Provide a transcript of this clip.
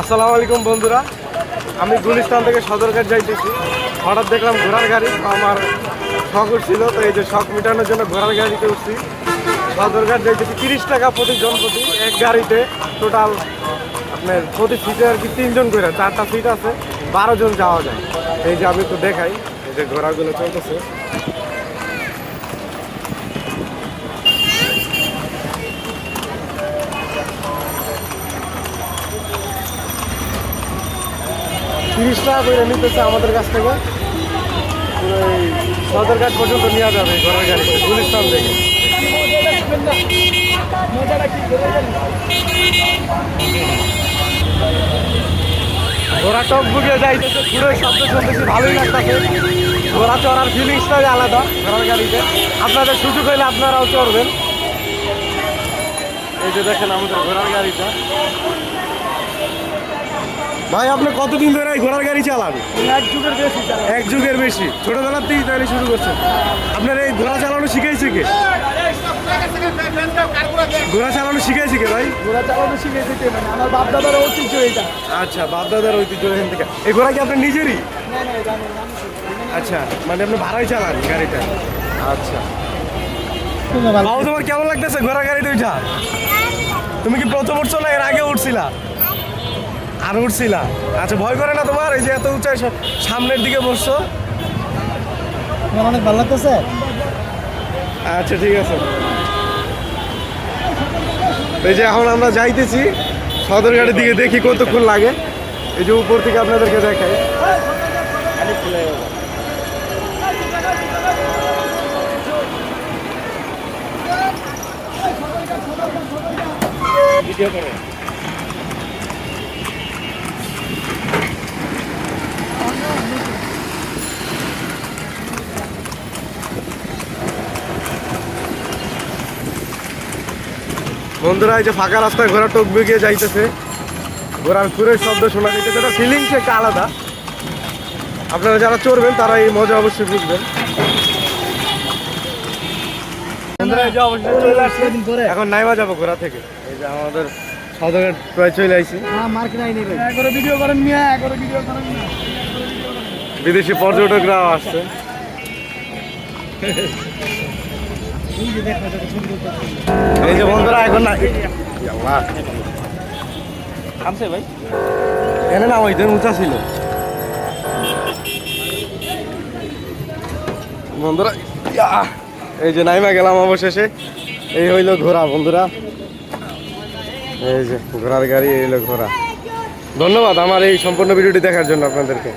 আসসালামু আলাইকুম বন্ধুরা, আমি গুলিস্তান থেকে সদরঘাট যাইতেছি। হঠাৎ দেখলাম ঘোড়ার গাড়ি, আমার শখ উঠছিল, তো এই যে শখ মেটানোর জন্য ঘোড়ার গাড়িতে উঠছি। সদরঘাট যাইতেছি 30 টাকা প্রতি জন প্রতি, এক গাড়িতে টোটাল আপনার প্রতি সিটে আর কি 3 জন করে, 4টা সিট আছে, 12 জন যাওয়া যায়। এই যে আমি একটু দেখাই, এই যে ঘোড়াগুলো চলতেছে। $30 করে নিতেছে আমাদের কাছ থেকে, পুরো এই সদরঘাট পর্যন্ত নেওয়া যাবে ঘোড়ার গাড়িতে গুলিস্তান থেকে। ঘোড়া টক বুকে যাইতেছে, পুরো শব্দ শুনতেছি, ভালোই লাগতেছে। ঘোড়া চড়ার ফিলিংসটাই আলাদা ঘোড়ার গাড়িতে। আপনাদের সুযোগ হইলে আপনারাও চড়বেন। এই যে দেখেন আমাদের ঘোড়ার গাড়িটা। ভাই আপনি কতদিন ধরে এই ঘোড়ার গাড়ি চালান? 1 যুগের বেশি। 1 যুগের বেশি, ছোটবেলার থেকেই তাহলে শুরু করছেন। আপনার এই ঘোড়া চালানো শিখাইছে কে? ঘোড়া চালানো শিখাইছে কে ভাই? ঘোড়া চালানো শিখেছে কে? মানে আমার বাপ দাদার ঐতিহ্য এটা। আচ্ছা, বাপ দাদার ঐতিহ্য এখান থেকে। এই ঘোড়া কি আপনার নিজেরই? আচ্ছা, মানে আপনি ভাড়াই চালান গাড়িটা? আচ্ছা, বাবু তোমার কেমন লাগতেছে ঘোড়া গাড়িতে উঠা? তুমি কি প্রথম উঠছো না এর আগে উঠছিলা? আর উঠছিলা? আচ্ছা, ভয় করে না তোমার? এই যে এত উঁচাই সামনের দিকে বসছো। আমার অনেক ভালো লাগতেছে। আচ্ছা ঠিক আছে। এই যে এখন আমরা যাইতেছি সদরঘাটের দিকে, দেখি কতক্ষণ লাগে। এই যে উপর থেকে আপনাদেরকে দেখাই। ভিডিও করে বন্ধুরা, এই যে ফাঁকা রাস্তায় ঘোড়া টোক বেগিয়ে যাইতেছে, ঘোড়ার সুরের শব্দ শোনা যাইতেছে, এটা ফিলিংস একটা আলাদা। আপনারা যারা চড়বেন তারা এই মজা অবশ্যই বুঝবেন। বন্ধুরা এই যে অবশ্যই চলে আসছে, এখন নাইমা যাবো ঘোড়া থেকে। এই যে আমাদের সদরঘাট প্রায় চলে আসছি। ভিডিও করেন মিয়া, ভিডিও করেন মিয়া। বিদেশি পর্যটকরাও আসছে। এই যে বন্ধুরা এখন না থামছে ভাই, এনে না ওই দিন উঁচা ছিল। বন্ধুরা এই যে নাইমা গেলাম অবশেষে। এই হইলো ঘোড়া বন্ধুরা, এই যে ঘোড়ার গাড়ি, এই হইলো ঘোড়া। ধন্যবাদ আমার এই সম্পূর্ণ ভিডিওটি দেখার জন্য আপনাদেরকে।